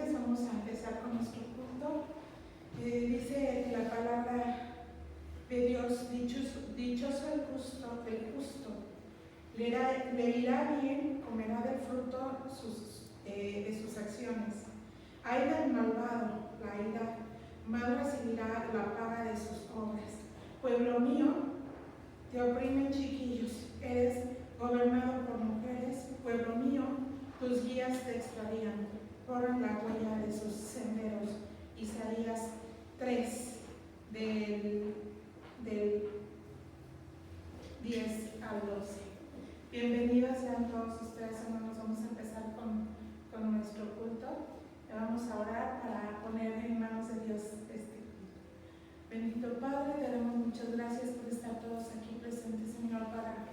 presencias. Vamos a empezar con nuestro culto. Dice la palabra de Dios: dichoso el justo, le irá bien, comerá del fruto de sus acciones. Ay del malvado, la ira, mal recibirá la paga de sus obras. Pueblo mío, te oprimen chiquillos, eres gobernado por mujeres. Pueblo mío, tus guías te extravían, corren la huella de sus senderos. Isaías 3, del 10 al 12. Bienvenidos sean todos ustedes, hermanos. Vamos a empezar con nuestro culto. Vamos a orar para poner en manos de Dios este culto. Bendito Padre, te damos muchas gracias por estar todos aquí presentes, Señor, para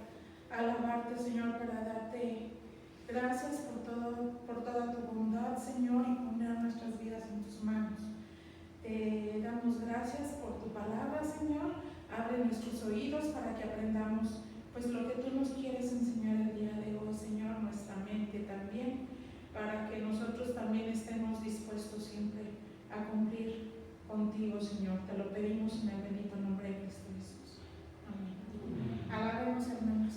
alabarte, Señor, para darte gracias por toda tu bondad, Señor, y poner nuestras vidas en tus manos. Te damos gracias por tu palabra, Señor. Abre nuestros oídos para que aprendamos pues lo que tú nos quieres enseñar el día de hoy, Señor, nuestra mente también, para que nosotros también estemos dispuestos siempre a cumplir contigo, Señor. Te lo pedimos en el bendito nombre de Cristo Jesús. Amén. Alabemos, hermanos.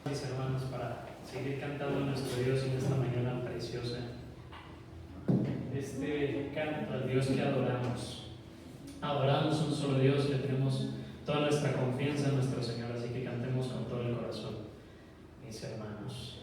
Mis hermanos, para seguir cantando a nuestro Dios en esta mañana preciosa. Este canto al Dios que adoramos. Adoramos un solo Dios, le tenemos toda nuestra confianza en nuestro Señor, así que cantemos con todo el corazón, mis hermanos.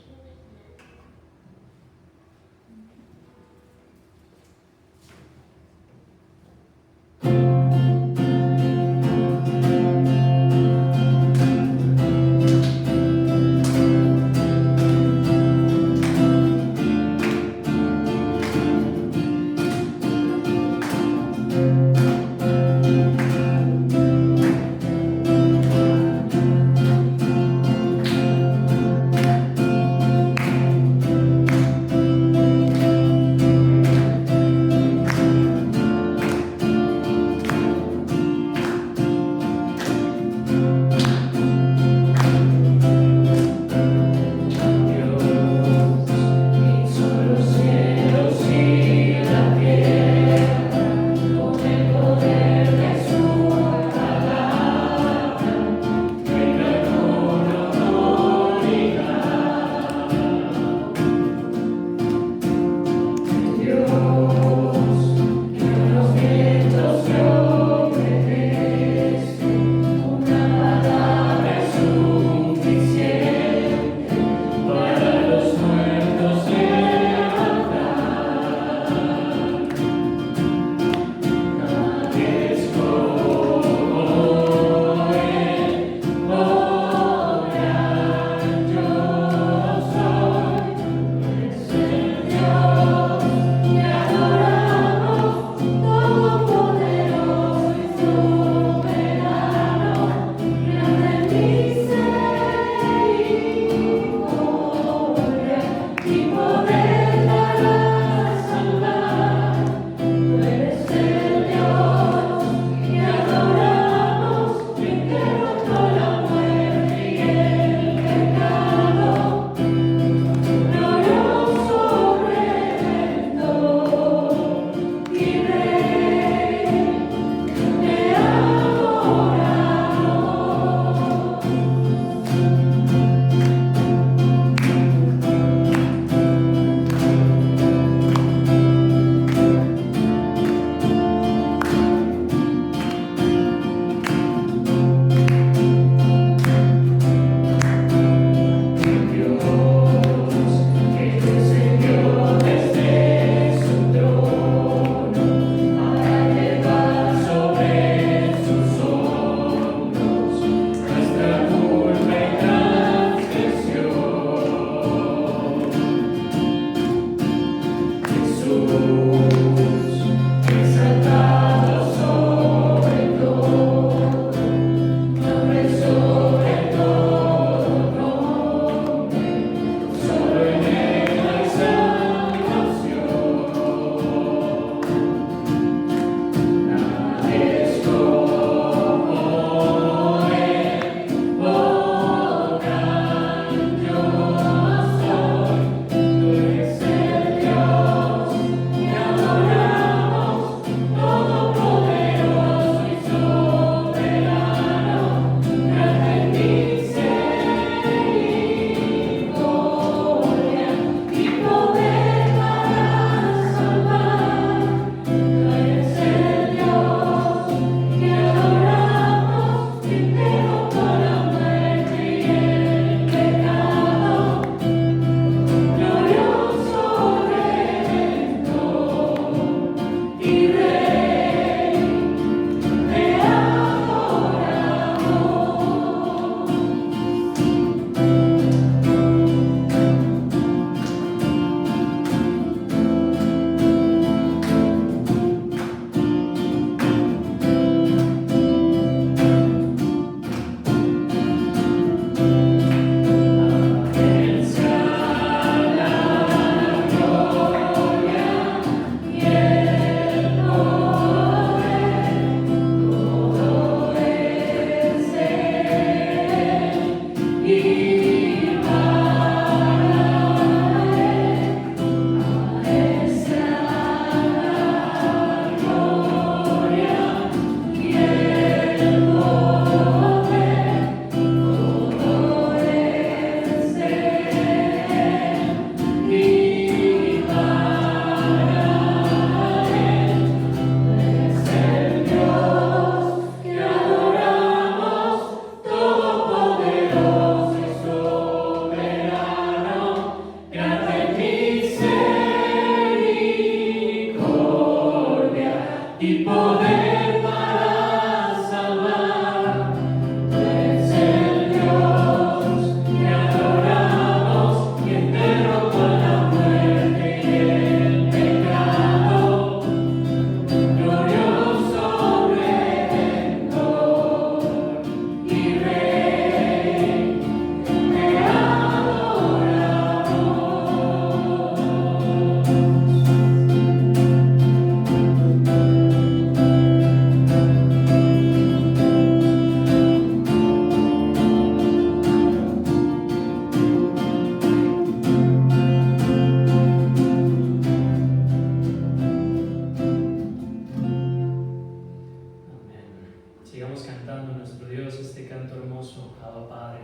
Abba Padre.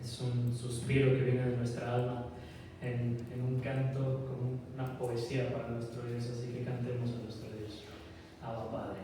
Es un suspiro que viene de nuestra alma en un canto, como una poesía para nuestro Dios, así que cantemos a nuestro Dios. Abba Padre.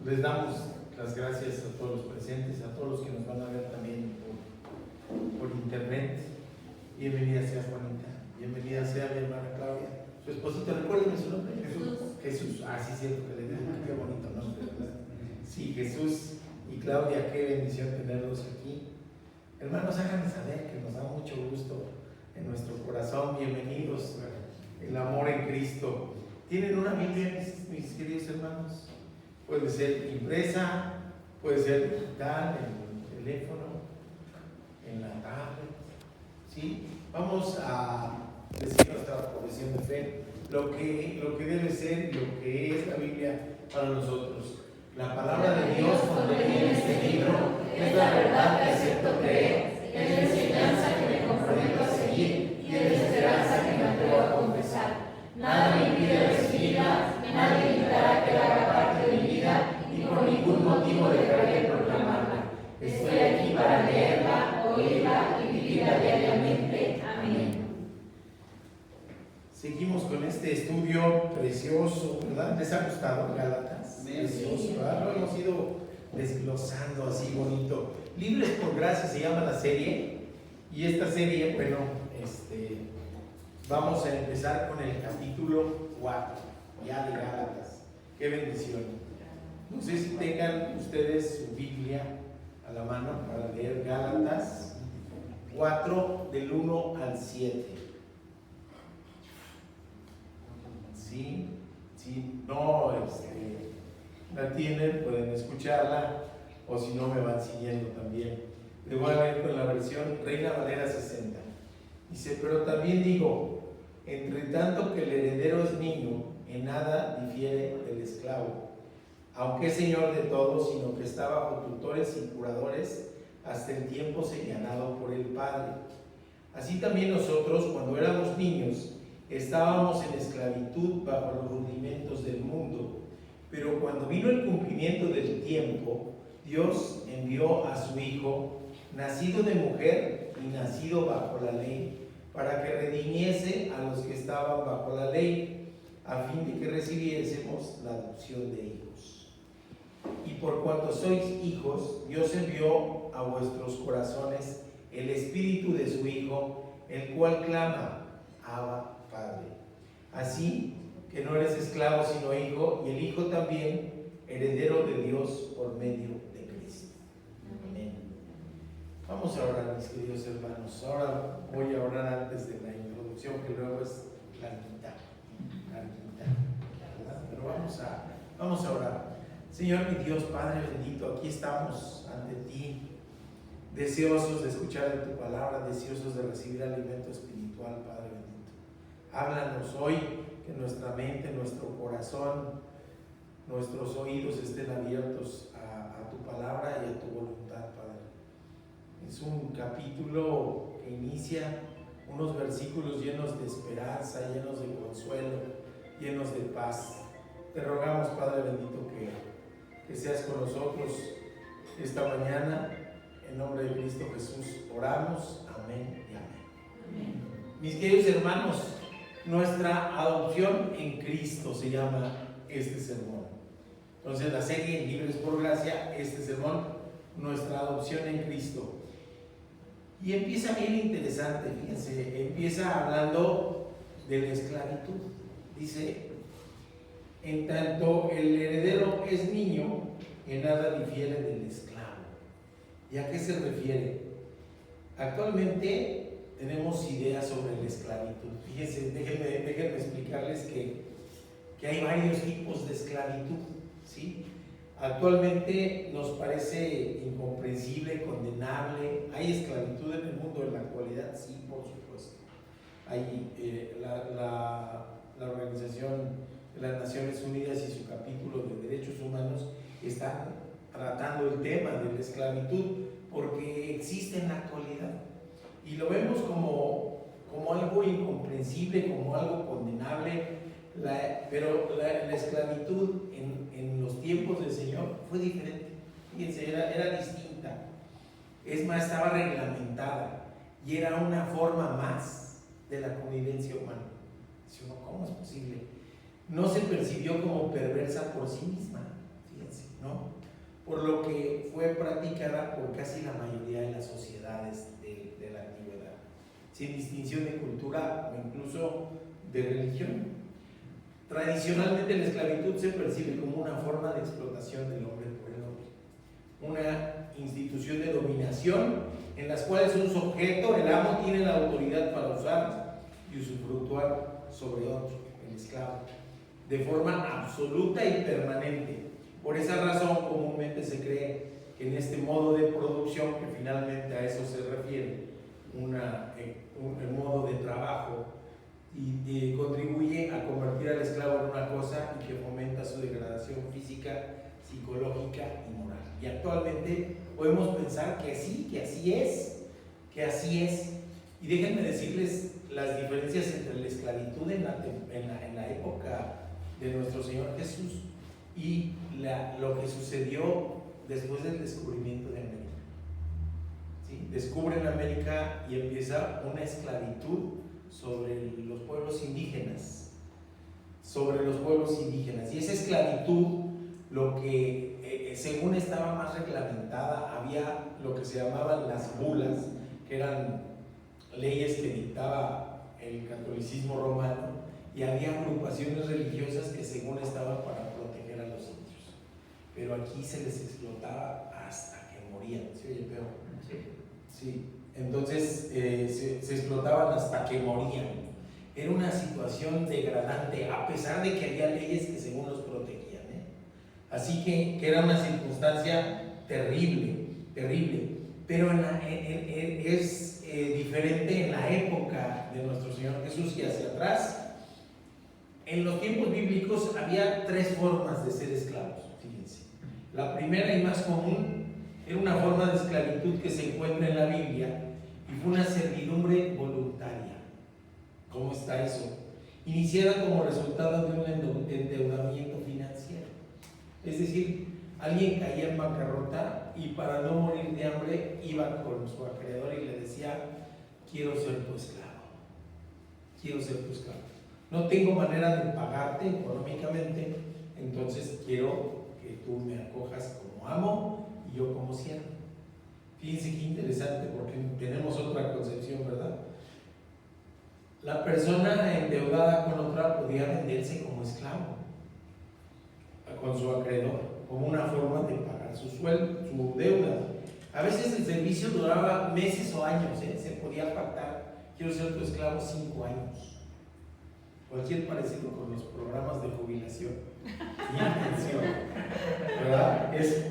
Les damos las gracias a todos los presentes, a todos los que nos van a ver también por internet. Bienvenida sea Juanita, bienvenida sea mi hermana Claudia, su esposito. Recuérdenme su nombre. Jesús. Ah, sí, cierto que le dije, qué bonito nombre, ¿verdad? Sí, Jesús y Claudia, qué bendición tenerlos aquí. Hermanos, háganme saber que nos da mucho gusto en nuestro corazón. Bienvenidos, el amor en Cristo. ¿Tienen una Biblia, mis queridos hermanos? Puede ser impresa, puede ser digital, en el teléfono, en la tablet, ¿sí? Vamos a decir nuestra profesión de fe, lo que debe ser y lo que es la Biblia para nosotros. La palabra de Dios contenida en este libro es la verdad que acepto creer, es la enseñanza que me comprometo a seguir y es la esperanza que me atrevo a confiar. Nada me impide recibirla, nadie evitará que la haga parte de mi vida y por ningún motivo dejaré de proclamarla. Estoy aquí para leerla, oírla y vivirla diariamente. Amén. Seguimos con este estudio precioso, ¿verdad? ¿Les ha gustado Gálatas? Precioso, ¿verdad? Lo hemos ido desglosando así bonito. Libres por gracia se llama la serie, y esta serie, bueno, vamos a empezar con el capítulo 4, ya de Gálatas. ¡Qué bendición! No sé si tengan ustedes su Biblia a la mano para leer Gálatas 4 del 1 al 7. Si no la tienen, pueden escucharla, o si no, me van siguiendo también. Le voy a leer con la versión Reina Valera 60. Dice: pero también digo, entre tanto que el heredero es niño, en nada difiere del esclavo, aunque es señor de todos, sino que está bajo tutores y curadores hasta el tiempo señalado por el Padre. Así también nosotros, cuando éramos niños, estábamos en esclavitud bajo los rudimentos del mundo, pero cuando vino el cumplimiento del tiempo, Dios envió a su Hijo, nacido de mujer y nacido bajo la ley, para que redimiese a los que estaban bajo la ley, a fin de que recibiésemos la adopción de hijos. Y por cuanto sois hijos, Dios envió a vuestros corazones el Espíritu de su Hijo, el cual clama: Abba, Padre. Así que no eres esclavo sino hijo, y el Hijo también heredero de Dios por medio de Cristo. Amén. Vamos a orar, mis queridos hermanos. Ahora voy a orar antes de la introducción, que luego es larguita, ¿verdad? Pero vamos a orar. Señor, mi Dios, Padre bendito, aquí estamos ante ti, deseosos de escuchar de tu palabra, deseosos de recibir alimento espiritual, Padre bendito. Háblanos hoy, que nuestra mente, nuestro corazón, nuestros oídos estén abiertos a tu palabra y a tu voluntad, Padre. Es un capítulo que inicia unos versículos llenos de esperanza, llenos de consuelo, llenos de paz. Te rogamos, Padre bendito, que seas con nosotros esta mañana. En nombre de Cristo Jesús oramos. Amén y amén. Mis queridos hermanos, nuestra adopción en Cristo se llama este sermón. Entonces, la serie Libres por Gracia, este sermón, nuestra adopción en Cristo. Y empieza bien interesante, fíjense, empieza hablando de la esclavitud. Dice: en tanto el heredero es niño, en nada difiere del esclavo. ¿Y a qué se refiere? Actualmente tenemos ideas sobre la esclavitud. Fíjense, déjenme explicarles que hay varios tipos de esclavitud, ¿sí? Actualmente nos parece incomprensible, condenable. ¿Hay esclavitud en el mundo en la actualidad? Sí, por supuesto. Hay la Organización de las Naciones Unidas y su capítulo de Derechos Humanos están tratando el tema de la esclavitud porque existe en la actualidad. Y lo vemos como algo incomprensible, como algo condenable, pero la esclavitud en los tiempos del Señor fue diferente. Fíjense, era distinta. Es más, estaba reglamentada y era una forma más de la convivencia humana. ¿Cómo es posible? No se percibió como perversa por sí misma, fíjense, ¿no? Por lo que fue practicada por casi la mayoría de las sociedades de la antigüedad, sin distinción de cultura o incluso de religión. Tradicionalmente la esclavitud se percibe como una forma de explotación del hombre por el hombre, una institución de dominación en las cuales un sujeto, el amo, tiene la autoridad para usar y usufructuar sobre otro, el esclavo, de forma absoluta y permanente. Por esa razón comúnmente se cree que en este modo de producción, que finalmente a eso se refiere, un modo de trabajo, y contribuye a convertir al esclavo en una cosa y que fomenta su degradación física, psicológica y moral. Y actualmente podemos pensar que sí, que así es. Y déjenme decirles, las diferencias entre la esclavitud en la época de nuestro Señor Jesús y lo que sucedió después del descubrimiento de América. ¿Sí? Descubren América y empieza una esclavitud sobre los pueblos indígenas. Y esa esclavitud, lo que según estaba más reglamentada, había lo que se llamaban las bulas, que eran leyes que dictaba el catolicismo romano, y había agrupaciones religiosas que según estaban para proteger a los indios. Pero aquí se les explotaba hasta que morían. ¿Sí oye, peor? Sí. Entonces se explotaban hasta que morían. Era una situación degradante, a pesar de que había leyes que según los protegían. Así que era una circunstancia terrible. Pero es diferente en la época de nuestro Señor Jesús y hacia atrás. En los tiempos bíblicos había 3 formas de ser esclavos, fíjense. La primera y más común era una forma de esclavitud que se encuentra en la Biblia y fue una servidumbre voluntaria. ¿Cómo está eso? Iniciada como resultado de un endeudamiento financiero. Es decir, alguien caía en bancarrota y para no morir de hambre iba con su acreedor y le decía: quiero ser tu esclavo. No tengo manera de pagarte económicamente, entonces quiero que tú me acojas como amo y yo como siervo. Fíjense qué interesante, porque tenemos otra concepción, ¿verdad? La persona endeudada con otra podía venderse como esclavo con su acreedor, como una forma de pagar su sueldo, su deuda. A veces el servicio duraba meses o años, se podía pactar: quiero ser tu esclavo 5 años. Cualquier parecido con los programas de jubilación y pensión, ¿verdad? Es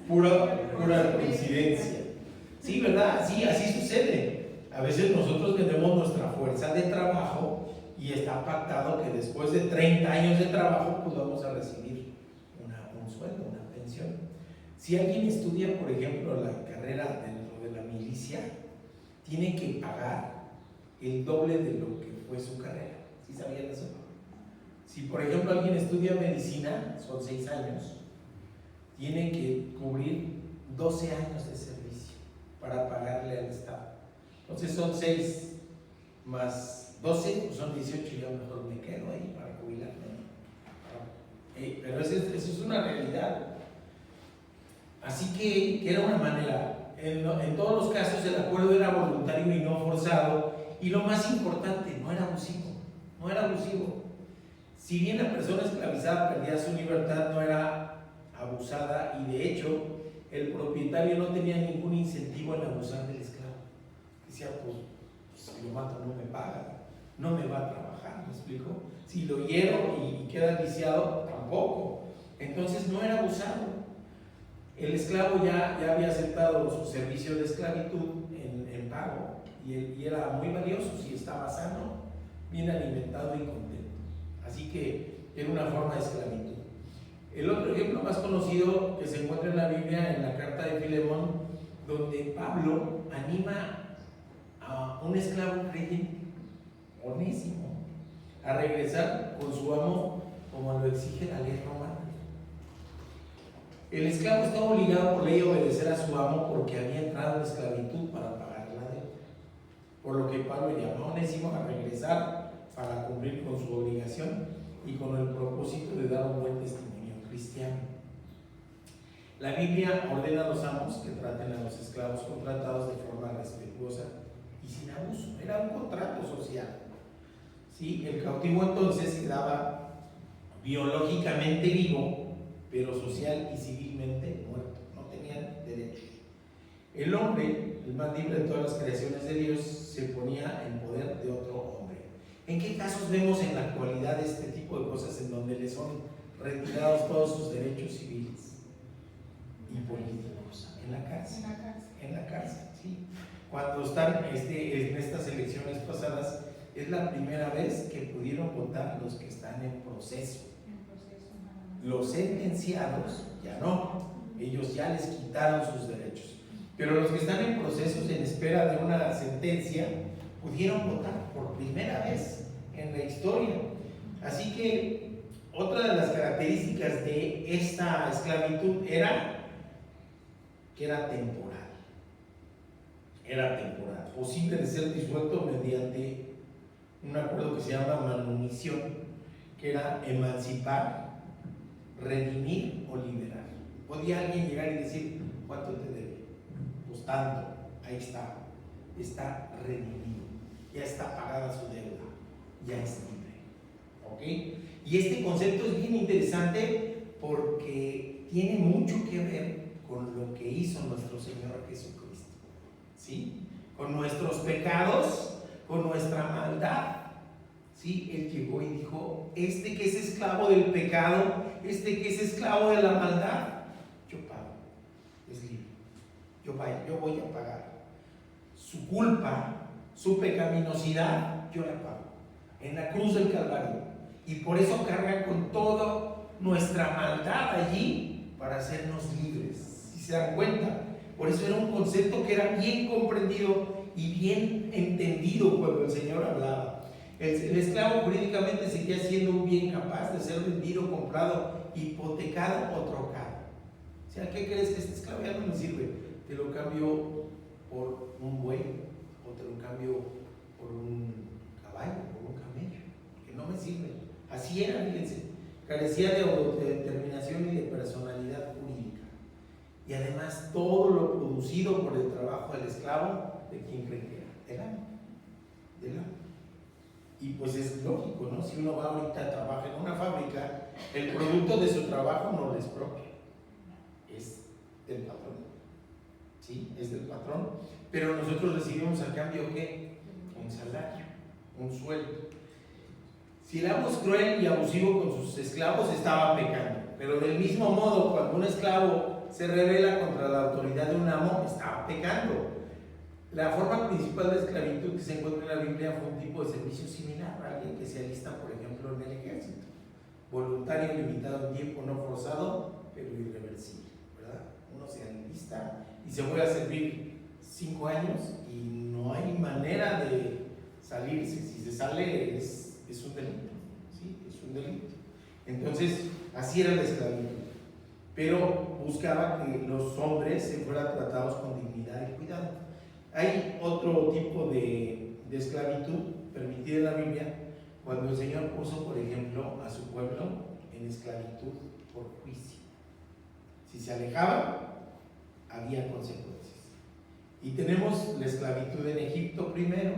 pura coincidencia. Sí, ¿verdad? Sí, así sucede. A veces nosotros vendemos nuestra fuerza de trabajo y está pactado que después de 30 años de trabajo pues vamos a recibir un sueldo, una pensión. Si alguien estudia, por ejemplo, la carrera dentro de la milicia, tiene que pagar el doble de lo que fue su carrera. ¿Sí sabían eso? Si por ejemplo alguien estudia medicina, son 6 años, tiene que cubrir 12 años de servicio para pagarle al Estado. Entonces son 6 más 12, pues son 18, y yo mejor me quedo ahí para jubilarme. Pero eso es una realidad. Así que era una manera. En todos los casos el acuerdo era voluntario y no forzado, y lo más importante, no era abusivo. Si bien la persona esclavizada perdía su libertad, no era abusada, y de hecho el propietario no tenía ningún incentivo en abusar del esclavo. Decía: pues si lo mato no me paga, no me va a trabajar, ¿me explico? Si lo hiero y queda lisiado, tampoco. Entonces no era abusado. El esclavo ya había aceptado su servicio de esclavitud en pago, y era muy valioso si estaba sano, bien alimentado y contento. Así que era una forma de esclavitud. El otro ejemplo más conocido que se encuentra en la Biblia, en la carta de Filemón, donde Pablo anima a un esclavo creyente, Onésimo, a regresar con su amo como lo exige la ley romana. El esclavo estaba obligado por ley a obedecer a su amo porque había entrado en esclavitud para pagar la deuda. Por lo que Pablo llamó a Onésimo a regresar para cumplir con su obligación y con el propósito de dar un buen testimonio cristiano. La Biblia ordena a los amos que traten a los esclavos contratados de forma respetuosa y sin abuso. Era un contrato social. ¿Sí? El cautivo entonces quedaba biológicamente vivo, pero social y civilmente muerto. No tenían derechos. El hombre, el más libre de todas las creaciones de Dios, se ponía en poder de otro hombre. ¿En qué casos vemos en la actualidad este tipo de cosas en donde le son retirados todos sus derechos civiles y políticos? En la cárcel, sí. Cuando están en estas elecciones pasadas, es la primera vez que pudieron votar los que están en proceso. Los sentenciados ya no, ellos ya les quitaron sus derechos. Pero los que están en procesos en espera de una sentencia pudieron votar por primera vez en la historia. Así que otra de las características de esta esclavitud era que era temporal. Era temporal, posible de ser disuelto mediante un acuerdo que se llama manumisión, que era emancipar, redimir o liberar. Podía alguien llegar y decir, ¿cuánto te debe? Pues tanto, ahí está redimido, ya está pagada su deuda, ya es libre. ¿Ok? Y este concepto es bien interesante porque tiene mucho que ver con lo que hizo nuestro Señor Jesucristo. ¿Sí? Con nuestros pecados, con nuestra maldad. ¿Sí? Él llegó y dijo, este que es esclavo del pecado, este que es esclavo de la maldad, yo pago, es libre, yo voy a pagar su culpa, su pecaminosidad, yo la pago en la cruz del Calvario, y por eso carga con toda nuestra maldad allí para hacernos libres. Si se dan cuenta, por eso era un concepto que era bien comprendido y bien entendido cuando el Señor hablaba. El esclavo jurídicamente seguía siendo un bien capaz de ser vendido, comprado, hipotecado o trocado. O sea, ¿qué crees? Que este esclavo ya no me sirve, te lo cambio por un buey o te lo cambio por un caballo, por un camello, que no me sirve. Así era, fíjense, carecía de autodeterminación y de personalidad jurídica. Y además todo lo producido por el trabajo del esclavo, ¿de quién creen que era? Del amo. Del amo. Y pues es lógico, ¿no? Si uno va ahorita a trabajar en una fábrica, el producto de su trabajo no le es propio, es del patrón. ¿Sí? Es del patrón. Pero nosotros recibimos a cambio ¿qué? Un salario, un sueldo. Si el amo es cruel y abusivo con sus esclavos, estaba pecando. Pero del mismo modo, cuando un esclavo se rebela contra la autoridad de un amo, estaba pecando. La forma principal de esclavitud que se encuentra en la Biblia fue un tipo de servicio similar a alguien que se alista, por ejemplo, en el ejército. Voluntario, limitado en tiempo, no forzado, pero irreversible, ¿verdad? Uno se alista y se puede servir 5 años y no hay manera de salirse. Si se sale es un delito, ¿sí? Es un delito. Entonces, así era la esclavitud. Pero buscaba que los hombres se fueran tratados con dignidad y cuidado. Hay otro tipo de esclavitud permitida en la Biblia cuando el Señor puso, por ejemplo, a su pueblo en esclavitud por juicio. Si se alejaba, había consecuencias. Y tenemos la esclavitud en Egipto primero,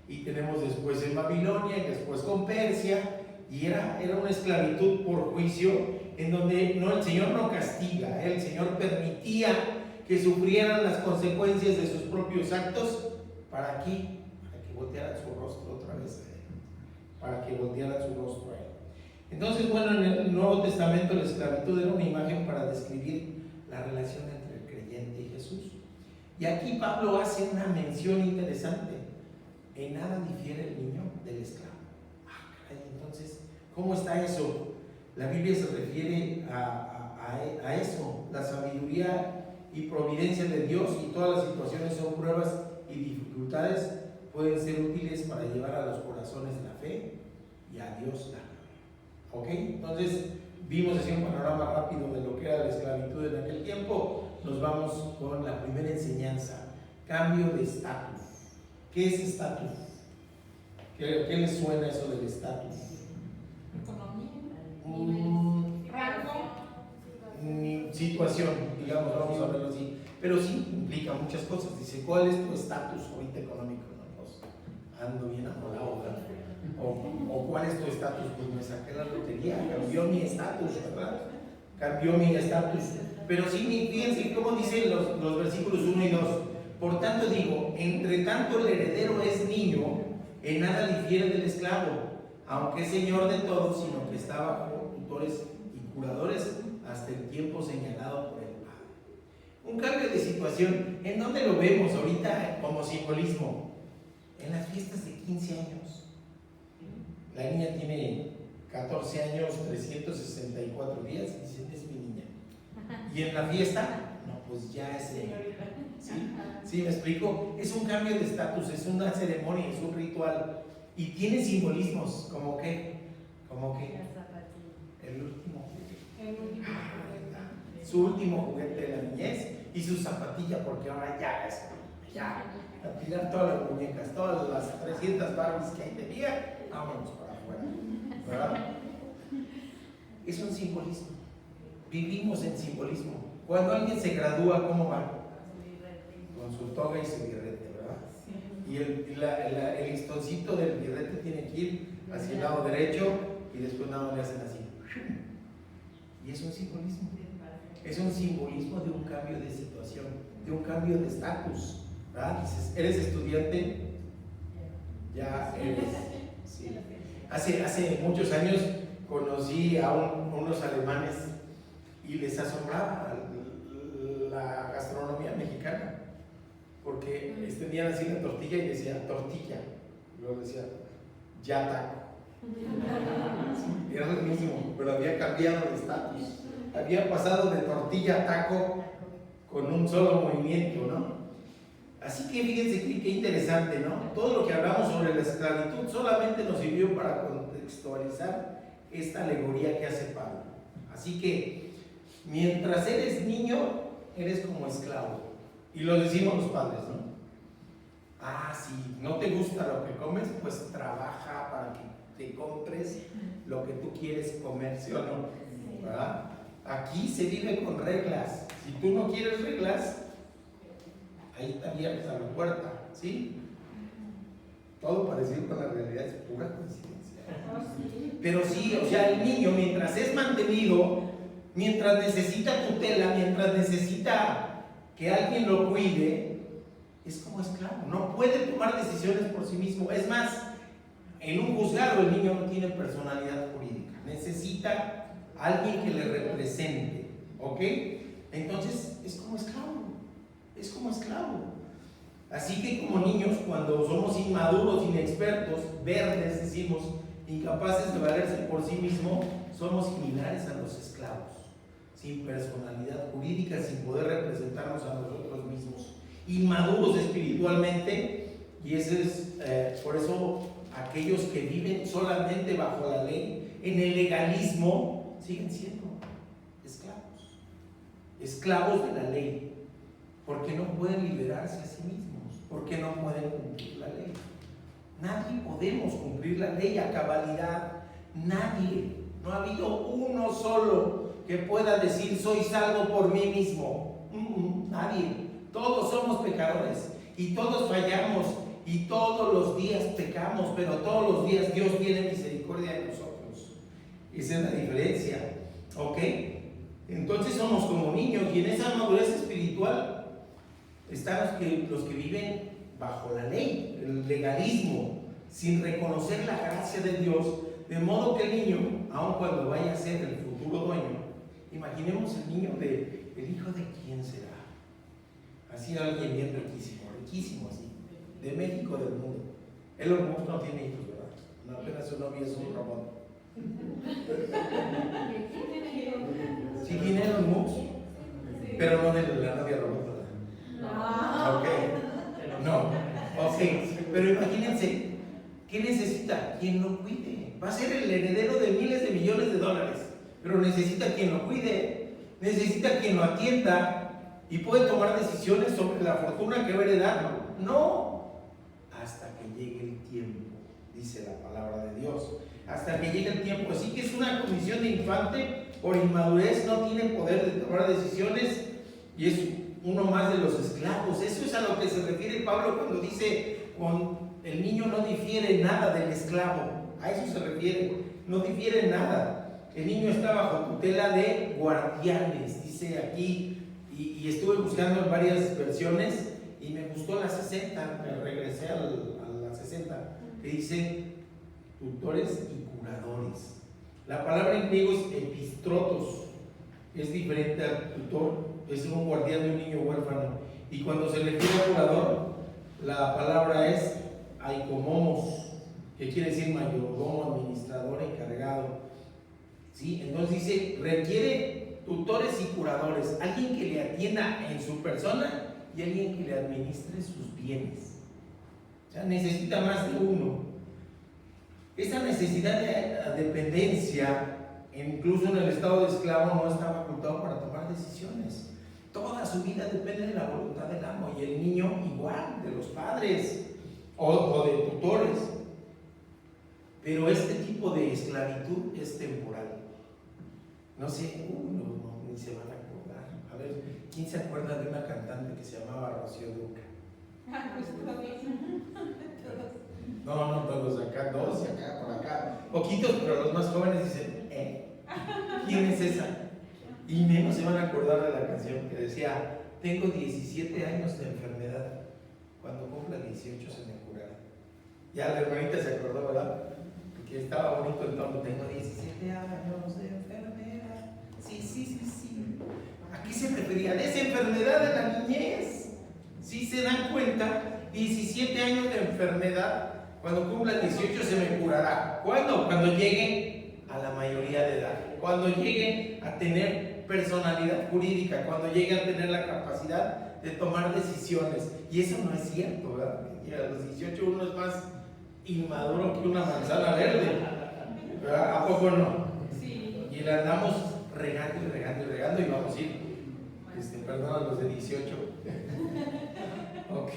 y tenemos después en Babilonia, y después con Persia, y era una esclavitud por juicio, en donde el Señor no castiga, el Señor permitía que sufrieran las consecuencias de sus propios actos. ¿Para qué? Para que voltearan su rostro otra vez a Él. Para que voltearan su rostro a Él. Entonces, bueno, en el Nuevo Testamento la esclavitud era una imagen para describir la relación entre el creyente y Jesús. Y aquí Pablo hace una mención interesante. En nada difiere el niño del esclavo. Caray, entonces, ¿cómo está eso? La Biblia se refiere a eso, la sabiduría y providencia de Dios, y todas las situaciones son pruebas y dificultades, pueden ser útiles para llevar a los corazones la fe y a Dios la gloria. ¿Ok? Entonces vimos así un panorama rápido de lo que era la esclavitud en aquel tiempo. Nos vamos con la primera enseñanza: cambio de estatus. ¿Qué es estatus? ¿Qué les suena eso del estatus? Situación, digamos, vamos a verlo así, pero sí implica muchas cosas. Dice, ¿cuál es tu estatus ahorita económico? No, pues ando bien amolado, ¿verdad? O ¿cuál es tu estatus? Pues me saqué la lotería, cambió mi estatus, ¿verdad? Cambió mi estatus. Pero sí, fíjense cómo dicen los versículos 1 y 2. Por tanto digo, entre tanto el heredero es niño, en nada difiere del esclavo, aunque es señor de todos, sino que está bajo tutores y curadores hasta el tiempo señalado por el Padre. Un cambio de situación. ¿En dónde lo vemos ahorita como simbolismo? En las fiestas de 15 años. La niña tiene 14 años, 364 días, y dicen, es mi niña. Y en la fiesta, no, pues ya es señorita. ¿Sí me explico? Es un cambio de estatus, es una ceremonia, es un ritual y tiene simbolismos, como que el último juguete, su último juguete de la niñez y su zapatilla, porque ahora ya, a tirar todas las muñecas, todas las 300 Barbies que ahí tenía, vámonos para afuera, ¿verdad? Es un simbolismo, vivimos en simbolismo. Cuando alguien se gradúa, ¿cómo va? Con su toga y su birrete, ¿verdad? Y el listoncito del birrete tiene que ir hacia el lado derecho y después nada más le hacen así. Y es un simbolismo. Es un simbolismo de un cambio de situación, de un cambio de estatus, ¿verdad? Dices, ¿eres estudiante? Ya eres. Sí. Hace muchos años conocí a unos alemanes y les asombraba la gastronomía mexicana, porque tenían así la tortilla y decía tortilla, luego decía ya taco. Sí, era lo mismo, pero había cambiado de estatus, había pasado de tortilla a taco con un solo movimiento, ¿no? Así que fíjense qué interesante, ¿no? Todo lo que hablamos sobre la esclavitud solamente nos sirvió para contextualizar esta alegoría que hace Pablo. Así que mientras eres niño, eres como esclavo. Y lo decimos los padres, ¿no? Si no te gusta lo que comes, pues trabaja para que te compres lo que tú quieres comer, ¿sí o no? ¿Verdad? Aquí se vive con reglas. Si tú no quieres reglas, ahí está abierta la puerta, ¿sí? Todo parecido con la realidad es pura coincidencia. Pero sí, o sea, el niño mientras es mantenido, mientras necesita tutela, mientras necesita que alguien lo cuide, es como esclavo, no puede tomar decisiones por sí mismo. Es más, en un juzgado el niño no tiene personalidad jurídica, necesita alguien que le represente, ¿ok? Entonces es como esclavo. Así que como niños, cuando somos inmaduros, inexpertos, verdes, decimos, incapaces de valerse por sí mismos, somos similares a los esclavos, sin personalidad jurídica, sin poder representarnos a nosotros mismos, inmaduros espiritualmente. Y ese es por eso aquellos que viven solamente bajo la ley, en el legalismo, siguen siendo esclavos de la ley, porque no pueden liberarse a sí mismos, porque no pueden cumplir la ley. Nadie podemos cumplir la ley a cabalidad, nadie. No ha habido uno solo que pueda decir soy salvo por mí mismo. Nadie. Todos somos pecadores y todos fallamos y todos los días pecamos, pero todos los días Dios tiene misericordia de nosotros. Esa es la diferencia, ¿ok? Entonces somos como niños y en esa madurez espiritual están los que viven bajo la ley, el legalismo, sin reconocer la gracia de Dios, de modo que el niño, aun cuando vaya a ser el futuro dueño, imaginemos el niño el hijo de quién será. Así alguien bien riquísimo así, de México, del mundo. Elon Musk no tiene hijos, ¿verdad? No, apenas su novia es un robot. ¿Sí tiene Elon Musk? Pero no de la novia robot, ¿verdad? Ok. No. Ok. Pero imagínense, ¿qué necesita? Quien lo cuide. Va a ser el heredero de miles de millones de dólares, pero necesita quien lo cuide, necesita quien lo atienda. ¿Y puede tomar decisiones sobre la fortuna que va a heredar? No, hasta que llegue el tiempo, dice la palabra de Dios. Hasta que llegue el tiempo. Así que es una condición de infante, por inmadurez no tiene poder de tomar decisiones y es uno más de los esclavos. Eso es a lo que se refiere Pablo cuando dice el niño no difiere nada del esclavo. A eso se refiere, no difiere nada. El niño está bajo tutela de guardianes, dice aquí. Y estuve buscando en varias versiones y me gustó la 60, me regresé a la 60, que dice tutores y curadores. La palabra en griego es epistrotos, es diferente al tutor, es un guardián de un niño huérfano. Y cuando se refiere a curador, la palabra es aikomomos, que quiere decir mayordomo, administrador, encargado. ¿Sí? Entonces dice, requiere tutores y curadores, alguien que le atienda en su persona y alguien que le administre sus bienes. O sea, necesita más de uno. Esa necesidad de dependencia, incluso en el estado de esclavo, no está facultado para tomar decisiones. Toda su vida depende de la voluntad del amo, y el niño igual, de los padres o de tutores. Pero este tipo de esclavitud es temporal. No sé, ni se van a acordar. A ver, ¿quién se acuerda de una cantante que se llamaba Rocío Dúrcal? No, todos acá, dos y acá, por acá. Poquitos, pero los más jóvenes dicen, ¿quién es esa? Y menos se van a acordar de la canción que decía, tengo 17 años de enfermedad, cuando cumpla 18 se me curará. Ya la hermanita se acordó, ¿verdad? Porque estaba bonito el tono, tengo 17 años de enfermedad. Sí. ¿A qué se refería? De esa enfermedad de la niñez. Si se dan cuenta, 17 años de enfermedad, cuando cumpla 18 se me curará. ¿Cuándo? Cuando llegue a la mayoría de edad, cuando llegue a tener personalidad jurídica, cuando llegue a tener la capacidad de tomar decisiones. Y eso no es cierto, ¿verdad? Y a los 18 uno es más inmaduro que una manzana verde, ¿verdad? ¿A poco no? Sí. Y le andamos regando y vamos a ir, perdón a los de 18. Ok,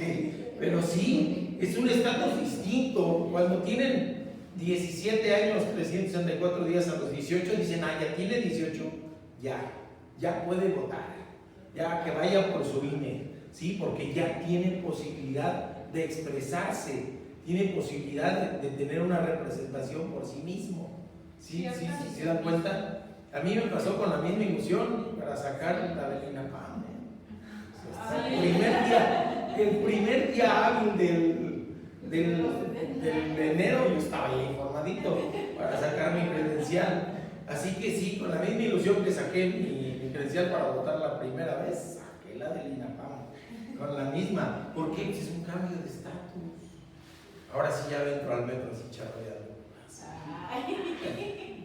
pero sí, es un estatus distinto. Cuando tienen 17 años, 364 días a los 18, dicen, ya tiene 18, ya puede votar, ya que vaya por su INE, ¿sí? Porque ya tiene posibilidad de expresarse, tiene posibilidad de tener una representación por sí mismo. ¿Sí se dan cuenta? A mí me pasó con la misma ilusión para sacar la del INAPAM. El primer día hábil del enero yo estaba ya informadito para sacar mi credencial. Así que sí, con la misma ilusión que saqué mi credencial para votar la primera vez, saqué la del INAPAM. Con la misma. ¿Por qué? Pues es un cambio de estatus. Ahora sí ya entro al metro así charreado.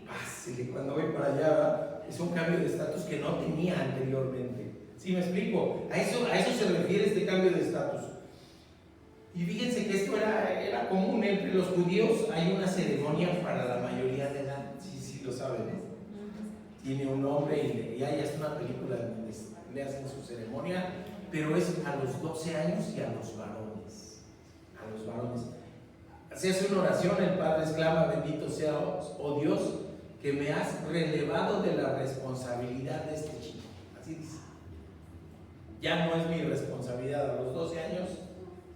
Pásele, cuando voy para allá, ¿verdad? Es un cambio de estatus que no tenía anteriormente. ¿Sí me explico? A eso se refiere este cambio de estatus. Y fíjense que esto era común entre los judíos. Hay una ceremonia para la mayoría de edad. Sí lo saben, ¿no? Tiene un nombre y hay hasta una película donde le hacen su ceremonia, pero es a los 12 años y a los varones. A los varones. Se hace una oración, el padre exclama, bendito sea, oh Dios, que me has relevado de la responsabilidad de este chico. Así dice. Ya no es mi responsabilidad a los 12 años,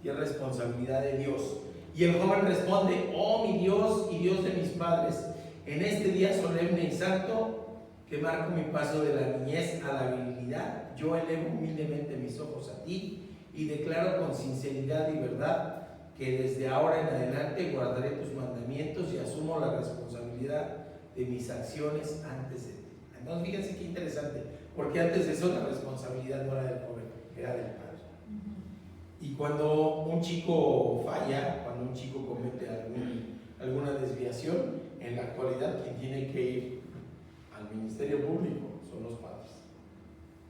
y es responsabilidad de Dios. Y el joven responde, oh mi Dios y Dios de mis padres, en este día solemne y santo, que marco mi paso de la niñez a la virilidad, yo elevo humildemente mis ojos a ti y declaro con sinceridad y verdad que desde ahora en adelante guardaré tus mandamientos y asumo la responsabilidad de mis acciones antes de ti. Entonces fíjense qué interesante, porque antes de eso la responsabilidad no era del joven, era del padre. Y cuando un chico falla, cuando un chico comete alguna desviación, en la actualidad quien tiene que ir al Ministerio Público son los padres.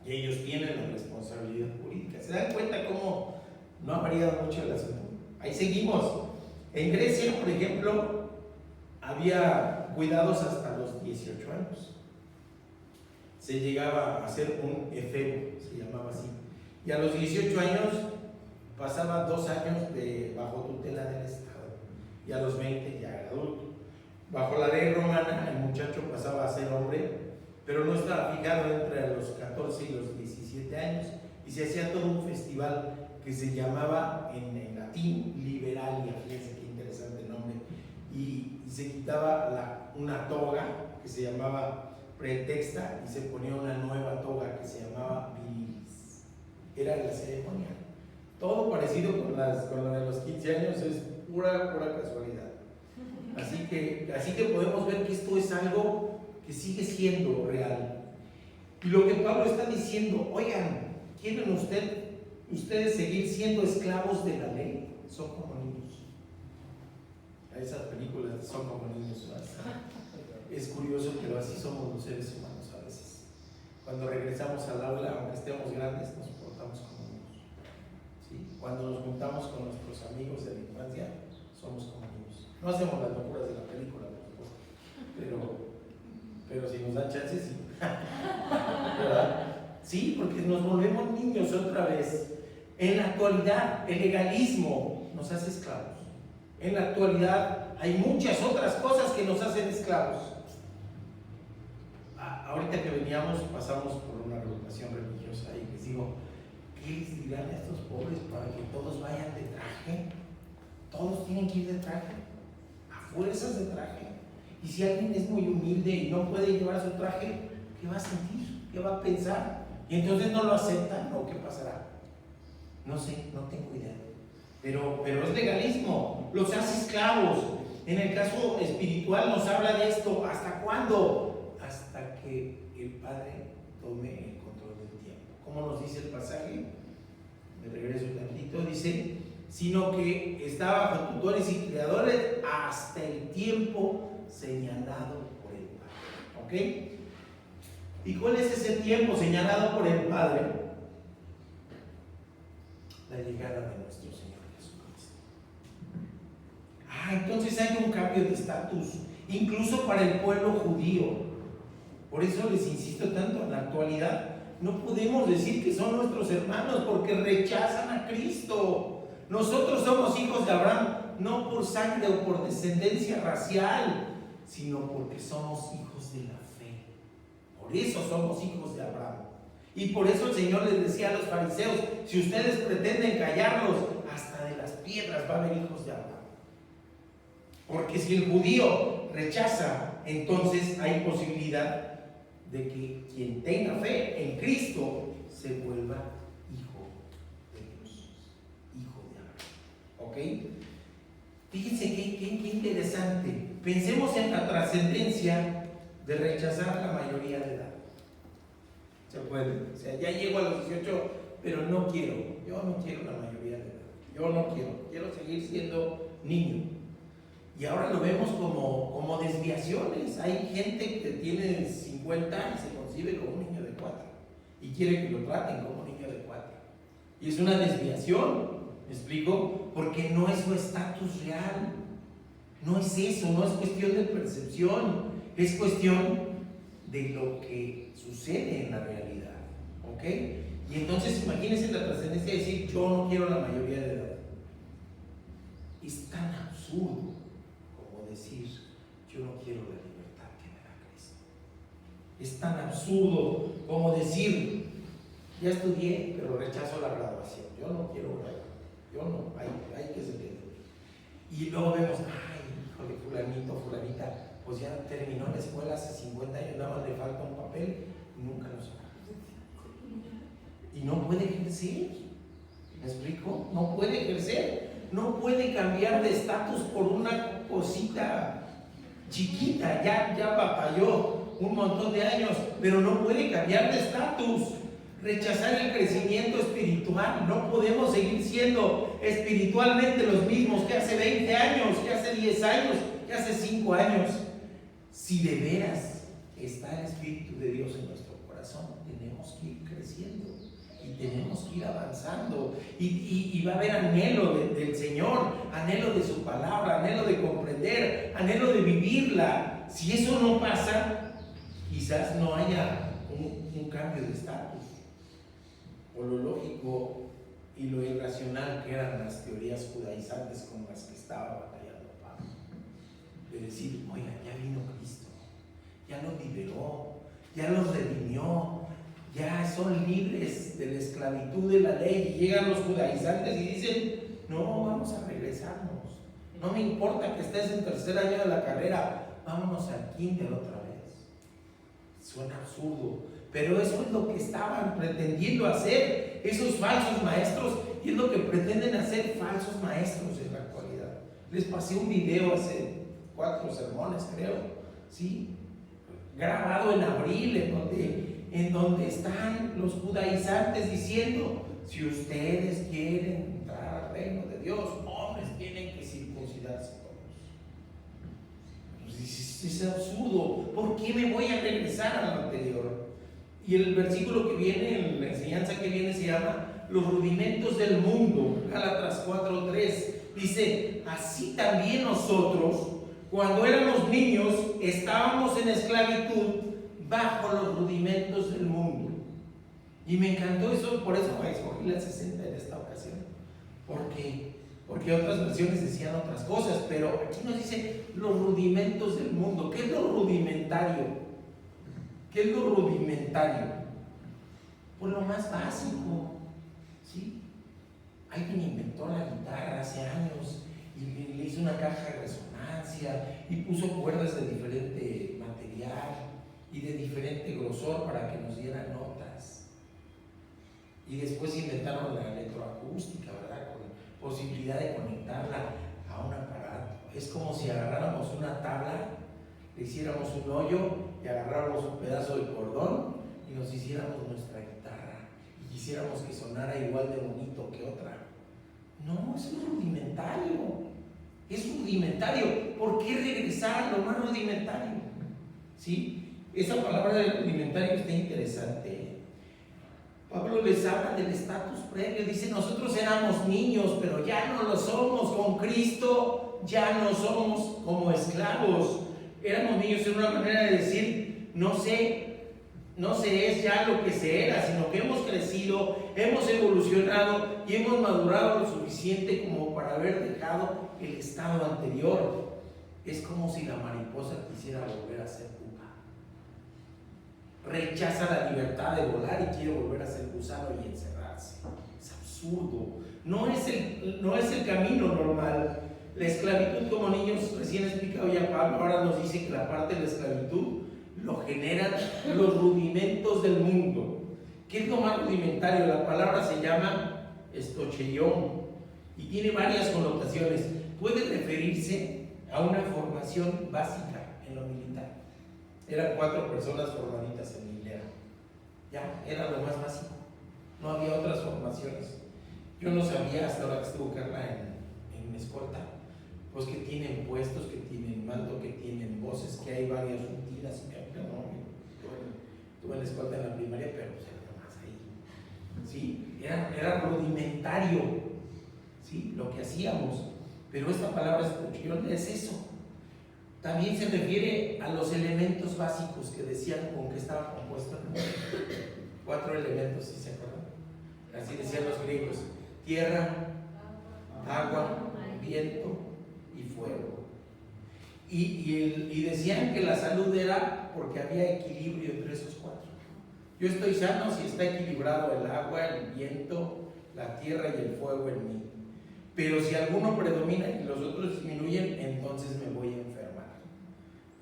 Y ellos tienen la responsabilidad jurídica. ¿Se dan cuenta cómo no ha variado mucho el asunto? Ahí seguimos. En Grecia, por ejemplo, había cuidados hasta los 18 años. Se llegaba a hacer un efebo, se llamaba así. Y a los 18 años pasaba 2 años bajo tutela del Estado. Y a los 20 ya era adulto. Bajo la ley romana, el muchacho pasaba a ser hombre, pero no estaba fijado entre los 14 y los 17 años. Y se hacía todo un festival que se llamaba en latín Liberalia, fíjense qué interesante nombre, y se quitaba una toga que se llamaba pretexta y se ponía una nueva toga que se llamaba virilis. Era la ceremonia. Todo parecido con la de los 15 años, es pura casualidad. Así que podemos ver que esto es algo que sigue siendo real. Y lo que Pablo está diciendo, oigan, ¿quieren ustedes seguir siendo esclavos de la ley? Son como niños. A esas películas son como niños. Es curioso, pero así somos los seres humanos a veces. Cuando regresamos al aula, aunque estemos grandes, nos portamos como niños. Cuando nos juntamos con nuestros amigos de la infancia, somos como niños. No hacemos las locuras de la película, por supuesto, pero si nos dan chance, sí. ¿Verdad? Sí, porque nos volvemos niños otra vez. En la actualidad, el legalismo nos hace esclavos. En la actualidad hay muchas otras cosas que nos hacen esclavos. Ahorita que veníamos, pasamos por una agrupación religiosa y les digo, ¿qué les dirán a estos pobres para que todos vayan de traje? Todos tienen que ir de traje, a fuerzas de traje. Y si alguien es muy humilde y no puede llevar su traje, ¿qué va a sentir? ¿Qué va a pensar? Y entonces no lo aceptan, ¿o qué pasará? No sé, no tengo idea. Pero es legalismo, los hace esclavos. En el caso espiritual nos habla de esto. ¿Hasta cuándo? Hasta que el Padre tome el control del tiempo. ¿Cómo nos dice el pasaje? Me regreso un tantito, dice, sino que está bajo tutores y creadores hasta el tiempo señalado por el Padre. ¿Ok? ¿Y cuál es ese tiempo señalado por el Padre? La llegada de nuestro Señor Jesucristo. Entonces hay un cambio de estatus, incluso para el pueblo judío. Por eso les insisto tanto, en la actualidad no podemos decir que son nuestros hermanos porque rechazan a Cristo. Nosotros somos hijos de Abraham, no por sangre o por descendencia racial, sino porque somos hijos de la fe. Por eso somos hijos de Abraham. Y por eso el Señor les decía a los fariseos, si ustedes pretenden callarlos, hasta de las piedras va a haber hijos de Abraham. Porque si el judío rechaza, entonces hay posibilidad de que quien tenga fe en Cristo se vuelva hijo de Dios, hijo de Abraham. ¿Ok? Fíjense qué interesante. Pensemos en la trascendencia de rechazar la mayoría de edad. Se puede. O sea, ya llego a los 18, pero no quiero. Yo no quiero la mayoría de edad. Yo no quiero. Quiero seguir siendo niño. Y ahora lo vemos como desviaciones. Hay gente que tiene 50 y se concibe como un niño de 4 y quiere que lo traten como un niño de 4. Y es una desviación, ¿me explico? Porque no es su estatus real. No es eso, no es cuestión de percepción, es cuestión de lo que sucede en la realidad. ¿Ok? Y entonces imagínense la trascendencia de decir, yo no quiero la mayoría de edad. Es tan absurdo decir, yo no quiero la libertad que me da Cristo. Es tan absurdo como decir, ya estudié, pero rechazo la graduación. Yo no quiero graduar. Yo no, hay que ser. Y luego vemos, híjole, fulanito, fulanita, pues ya terminó la escuela hace 50 años, nada más le falta un papel, y nunca lo saca. Y no puede ejercer. ¿Me explico? No puede ejercer. No puede cambiar de estatus por una cosita chiquita, ya batalló un montón de años, pero no puede cambiar de estatus, rechazar el crecimiento espiritual. No podemos seguir siendo espiritualmente los mismos que hace 20 años, que hace 10 años, que hace 5 años. Si de veras está el Espíritu de Dios en nuestro corazón, tenemos que ir creciendo. Y tenemos que ir avanzando y va a haber anhelo del Señor, anhelo de su palabra, anhelo de comprender, anhelo de vivirla. Si eso no pasa, quizás no haya un cambio de estatus. O lo lógico y lo irracional que eran las teorías judaizantes con las que estaba batallando Pablo. De decir, oiga, ya vino Cristo, ya los liberó, ya los redimió, ya son libres de la esclavitud de la ley. Y llegan los judaizantes y dicen, no, vamos a regresarnos. No me importa que estés en tercer año de la carrera, vámonos al kinder otra vez. Suena absurdo, pero eso es lo que estaban pretendiendo hacer esos falsos maestros, y es lo que pretenden hacer falsos maestros en la actualidad. Les pasé un video hace 4 sermones, creo, ¿sí? Grabado en abril, en donde están los judaizantes diciendo, si ustedes quieren entrar al reino de Dios, hombres tienen que circuncidarse todos. Pues es absurdo. ¿Por qué me voy a regresar a lo anterior? Y el versículo que viene, en la enseñanza que viene, se llama los rudimentos del mundo. Gálatas 4:3 dice: así también nosotros, cuando éramos niños, estábamos en esclavitud bajo los rudimentos del mundo. Y me encantó eso, por eso escogí la 60 en esta ocasión, porque otras versiones decían otras cosas, pero aquí nos dice los rudimentos del mundo. ¿Qué es lo rudimentario? ¿Qué es lo rudimentario? Pues lo más básico, ¿sí? Alguien inventó la guitarra hace años y le hizo una caja de resonancia y puso cuerdas de diferente material y de diferente grosor para que nos dieran notas. Y después inventaron la electroacústica, ¿verdad? Con posibilidad de conectarla a un aparato. Es como si agarráramos una tabla, le hiciéramos un hoyo y agarráramos un pedazo de cordón y nos hiciéramos nuestra guitarra y quisiéramos que sonara igual de bonito que otra. No, es rudimentario. Es rudimentario. ¿Por qué regresar a lo más rudimentario? ¿Sí? Esa palabra de rudimentario está interesante. Pablo les habla del estatus previo. Dice: nosotros éramos niños, pero ya no lo somos. Con Cristo ya no somos como esclavos. Éramos niños en una manera de decir: no se es ya lo que se era, sino que hemos crecido, hemos evolucionado y hemos madurado lo suficiente como para haber dejado el estado anterior. Es como si la mariposa quisiera volver a ser pupa. Rechaza la libertad de volar y quiere volver a ser gusano y encerrarse. Es absurdo. No es el camino normal. La esclavitud como niños, recién explicado ya Pablo, ahora nos dice que la parte de la esclavitud lo generan los rudimentos del mundo. ¿Qué es lo más rudimentario? La palabra se llama estocheión y tiene varias connotaciones. Puede referirse a una formación básica en lo militar. Eran 4 personas formaditas en hilera. Ya, era lo más básico. No había otras formaciones. Yo no sabía hasta ahora que estuvo Carla en escolta, pues que tienen puestos, que tienen mando, que tienen voces, que hay varias rutinas. Estuve en la escolta en la primaria, pero pues era más ahí. Sí, era rudimentario, ¿sí? Lo que hacíamos. Pero esta palabra estocheión es eso. También se refiere a los elementos básicos que decían con que estaba compuesto el mundo. 4 elementos, ¿sí se acuerdan? Así decían los griegos: tierra, agua, viento y fuego. Y decían que la salud era porque había equilibrio entre esos 4. Yo estoy sano si está equilibrado el agua, el viento, la tierra y el fuego en mí. Pero si alguno predomina y los otros disminuyen, entonces me voy a enfermar.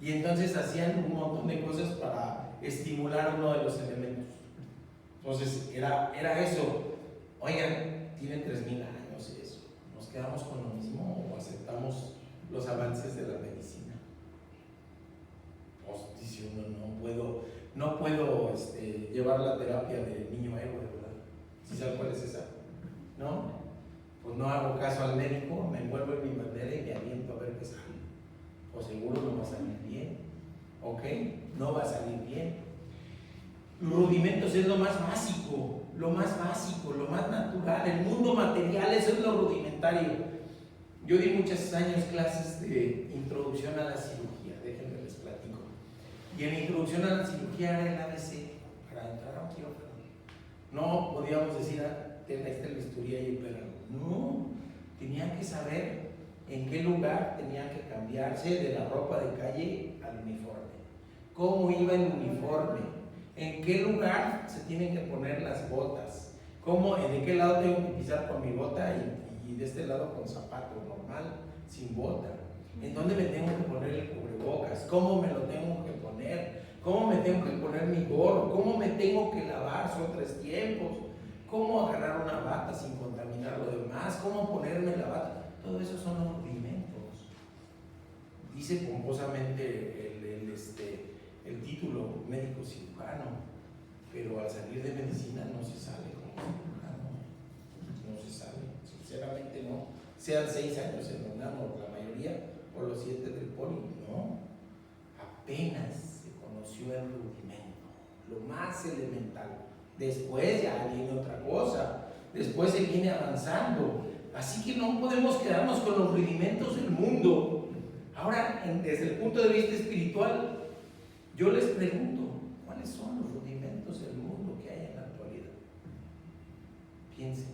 Y entonces hacían un montón de cosas para estimular uno de los elementos. Entonces era eso. Oigan, tienen 3,000 años eso. ¿Nos quedamos con lo mismo o aceptamos los avances de la medicina? Pues dice uno: no puedo llevar la terapia del niño héroe, ¿verdad? ¿Sí saben cuál es esa? ¿No? Pues no hago caso al médico, me envuelvo en mi bandera y me aviento a ver qué sale. Pues seguro no va a salir bien, ¿ok? No va a salir bien. Los rudimentos es lo más básico, lo más natural. El mundo material, eso es lo rudimentario. Yo di muchos años clases de introducción a la cirugía, déjenme les platico. Y en introducción a la cirugía era el ABC para entrar a un quirófano. No podíamos decir: ten el bisturí y opéralo. No, tenía que saber en qué lugar tenía que cambiarse de la ropa de calle al uniforme, cómo iba el uniforme, en qué lugar se tienen que poner las botas, de qué lado tengo que pisar con mi bota y de este lado con zapato normal, sin bota, en dónde me tengo que poner el cubrebocas, cómo me lo tengo que poner, cómo me tengo que poner mi gorro, cómo me tengo que lavar, son 3 tiempos. Cómo agarrar una bata sin contaminar lo demás, cómo ponerme la bata, todo eso son los rudimentos. Dice pomposamente el título médico cirujano, pero al salir de medicina no se sale como cirujano, no se sale, sinceramente no. Sean 6 años en UNAM, la mayoría, o los 7 del poli, no. Apenas se conoció el rudimento, lo más elemental. Después ya viene otra cosa, después se viene avanzando. Así que no podemos quedarnos con los rudimentos del mundo. Ahora, desde el punto de vista espiritual, yo les pregunto, ¿cuáles son los rudimentos del mundo que hay en la actualidad? Piensen,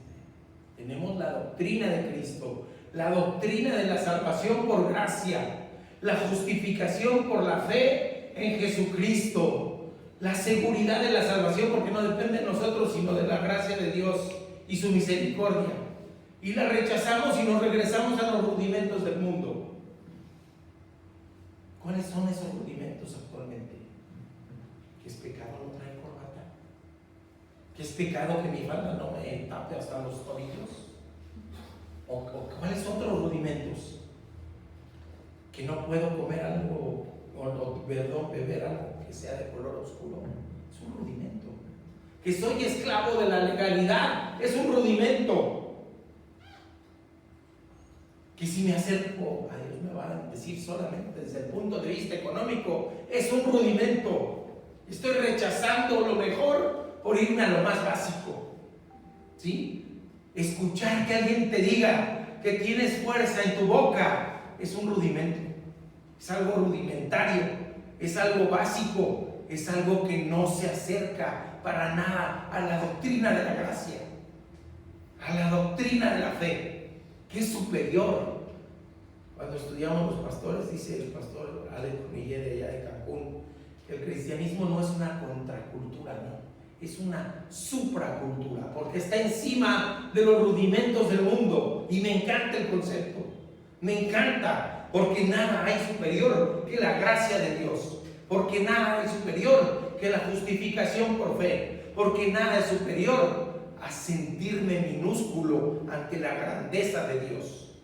tenemos la doctrina de Cristo, la doctrina de la salvación por gracia, la justificación por la fe en Jesucristo, la seguridad de la salvación porque no depende de nosotros sino de la gracia de Dios y su misericordia, y la rechazamos y nos regresamos a los rudimentos del mundo. ¿Cuáles son esos rudimentos actualmente? ¿Que es pecado no traer corbata? ¿Que es pecado que mi falda no me tape hasta los tobillos? ¿O cuáles otros rudimentos? Que no puedo comer algo, beber algo que sea de color oscuro. Es un rudimento. Que soy esclavo de la legalidad. Es un rudimento. Que si me acerco a Dios me van a decir solamente desde el punto de vista económico. Es un rudimento. Estoy rechazando lo mejor por irme a lo más básico. ¿Sí? Escuchar que alguien te diga que tienes fuerza en tu boca es un rudimento, es algo rudimentario, es algo básico, es algo que no se acerca para nada a la doctrina de la gracia, a la doctrina de la fe, que es superior. Cuando estudiamos los pastores, dice el pastor Ale Cornillé de allá de Cancún, que el cristianismo no es una contracultura, no. Es una supracultura, porque está encima de los rudimentos del mundo. Y me encanta el concepto, me encanta, porque nada hay superior que la gracia de Dios, porque nada hay superior que la justificación por fe, porque nada es superior a sentirme minúsculo ante la grandeza de Dios.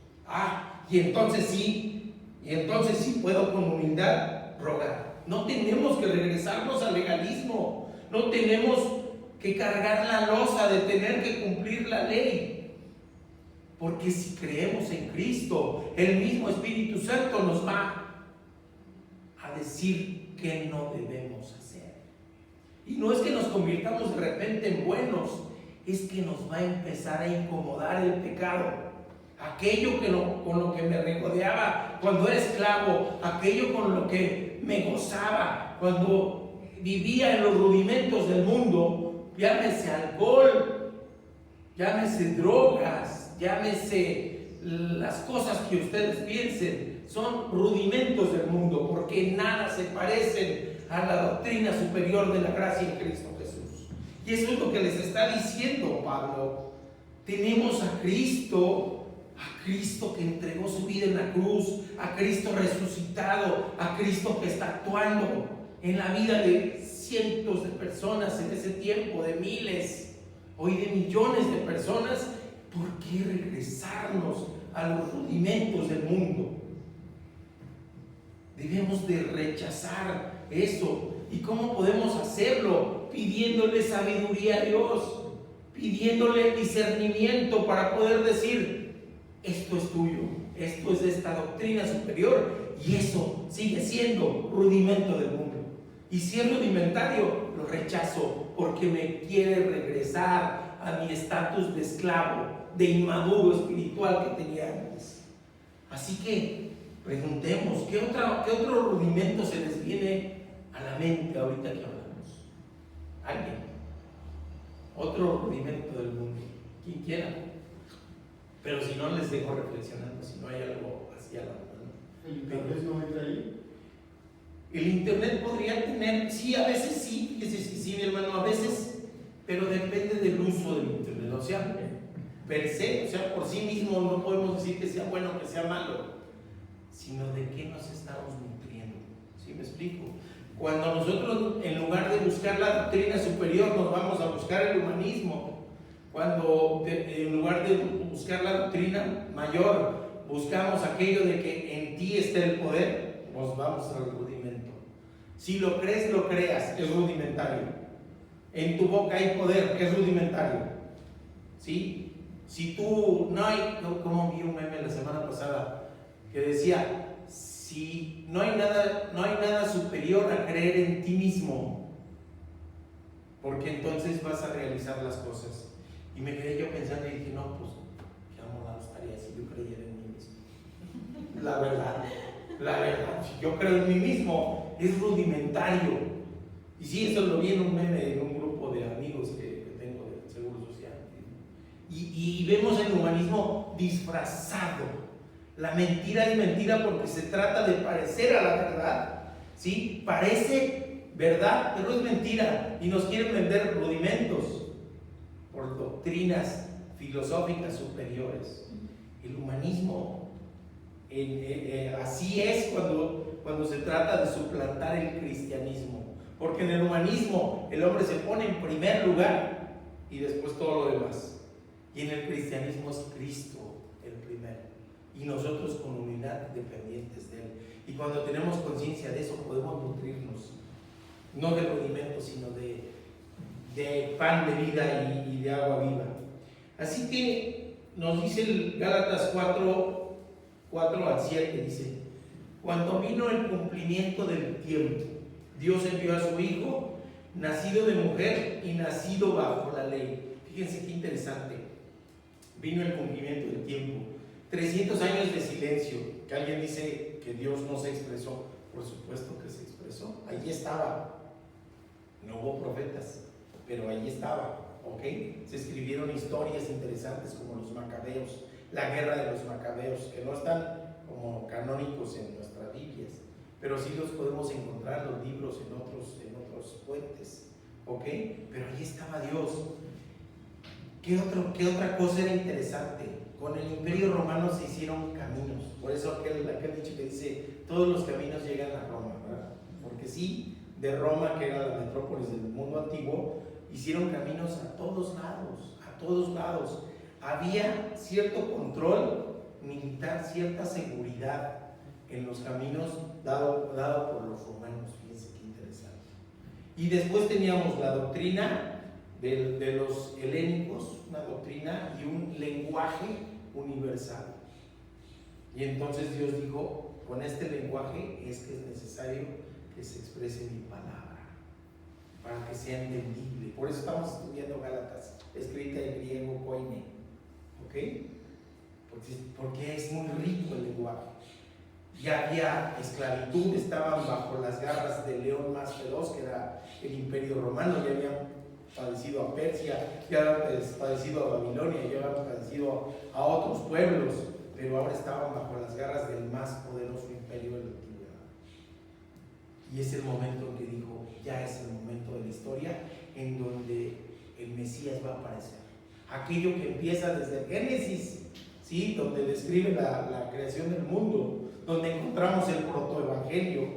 Y entonces sí puedo con humildad rogar. No tenemos que regresarnos al legalismo. No tenemos que cargar la losa de tener que cumplir la ley. Porque si creemos en Cristo, el mismo Espíritu Santo nos va a decir qué no debemos hacer. Y no es que nos convirtamos de repente en buenos, es que nos va a empezar a incomodar el pecado. Aquello con lo que me regodeaba cuando era esclavo, aquello con lo que me gozaba cuando vivía en los rudimentos del mundo, llámese alcohol, llámese drogas, llámese las cosas que ustedes piensen, son rudimentos del mundo, porque nada se parecen a la doctrina superior de la gracia en Cristo Jesús. Y eso es lo que les está diciendo Pablo. Tenemos a Cristo que entregó su vida en la cruz, a Cristo resucitado, a Cristo que está actuando en la vida de cientos de personas en ese tiempo, de miles, hoy de millones de personas. ¿Por qué regresarnos a los rudimentos del mundo? Debemos de rechazar eso. ¿Y cómo podemos hacerlo? Pidiéndole sabiduría a Dios, pidiéndole discernimiento para poder decir: esto es tuyo, esto es de esta doctrina superior, y eso sigue siendo rudimento del mundo. Y si es rudimentario, lo rechazo porque me quiere regresar a mi estatus de esclavo, de inmaduro espiritual que tenía antes. Así que preguntemos, ¿qué otro rudimento se les viene a la mente ahorita que hablamos? ¿Alguien? Otro rudimento del mundo. Quien quiera. Pero si no, les dejo reflexionando, si no hay algo así a la mano. ¿El internet no entra ahí? El internet podría tener, sí, a veces sí, sí, mi hermano, a veces, pero depende del uso del internet. O sea, per se, o sea, por sí mismo no podemos decir que sea bueno o que sea malo, sino de qué nos estamos nutriendo. ¿Sí me explico? Cuando nosotros, en lugar de buscar la doctrina superior, nos vamos a buscar el humanismo, cuando en lugar de buscar la doctrina mayor, buscamos aquello de que en ti está el poder, nos vamos al rudimento. Si lo crees, lo creas, es rudimentario. En tu boca hay poder, es rudimentario. ¿Sí? Si tú no hay, como vi un meme la semana pasada que decía: si no hay nada superior a creer en ti mismo, porque entonces vas a realizar las cosas. Y me quedé yo pensando y dije, no, pues, qué amolado estaría si yo creyera en mí mismo. La verdad, si yo creo en mí mismo, es rudimentario. Y sí, eso lo vi en un meme, en un grupo de amigos que tengo del Seguro Social. Y vemos el humanismo disfrazado. La mentira es mentira porque se trata de parecer a la verdad. ¿Sí? Parece verdad, pero es mentira. Y nos quieren vender rudimentos por doctrinas filosóficas superiores. El humanismo así es cuando se trata de suplantar el cristianismo. Porque en el humanismo el hombre se pone en primer lugar y después todo lo demás. Y en el cristianismo es Cristo el primero. Y nosotros con humildad dependientes de Él. Y cuando tenemos conciencia de eso podemos nutrirnos. No de rudimentos, sino de pan de vida y de agua viva. Así que nos dice el Gálatas 4 al 7, dice: cuando vino el cumplimiento del tiempo, Dios envió a su Hijo, nacido de mujer y nacido bajo la ley. Fíjense qué interesante. Vino el cumplimiento del tiempo. 300 años de silencio. Que alguien dice que Dios no se expresó. Por supuesto que se expresó. Allí estaba. No hubo profetas, pero allí estaba. ¿Ok? Se escribieron historias interesantes como los macabeos, la guerra de los macabeos, que no están como canónicos en nuestras Biblias, pero sí los podemos encontrar los libros en otros fuentes, ¿ok? Pero ahí estaba Dios. ¿Qué otra cosa era interesante? Con el Imperio Romano se hicieron caminos, por eso aquel dicho que dice, todos los caminos llegan a Roma, ¿verdad? Porque sí, de Roma, que era la metrópolis del mundo antiguo, hicieron caminos a todos lados. Había cierto control militar, cierta seguridad en los caminos dado por los romanos. Fíjense qué interesante. Y después teníamos la doctrina de los helénicos, una doctrina y un lenguaje universal. Y entonces Dios dijo, con este lenguaje es que es necesario que se exprese mi palabra, para que sea entendible. Por eso estamos estudiando Gálatas, escrita en griego koine, ¿ok? Porque es muy rico el lenguaje. Ya había esclavitud, estaban bajo las garras del león más feroz, que era el Imperio Romano. Ya habían padecido a Persia, ya habían padecido a Babilonia, ya habían padecido a otros pueblos, pero ahora estaban bajo las garras del más poderoso imperio de la antigüedad. Y es el momento en que dijo, ya es el momento de la historia en donde el Mesías va a aparecer. Aquello que empieza desde el Génesis, ¿sí? Donde describe la creación del mundo, donde encontramos el protoevangelio,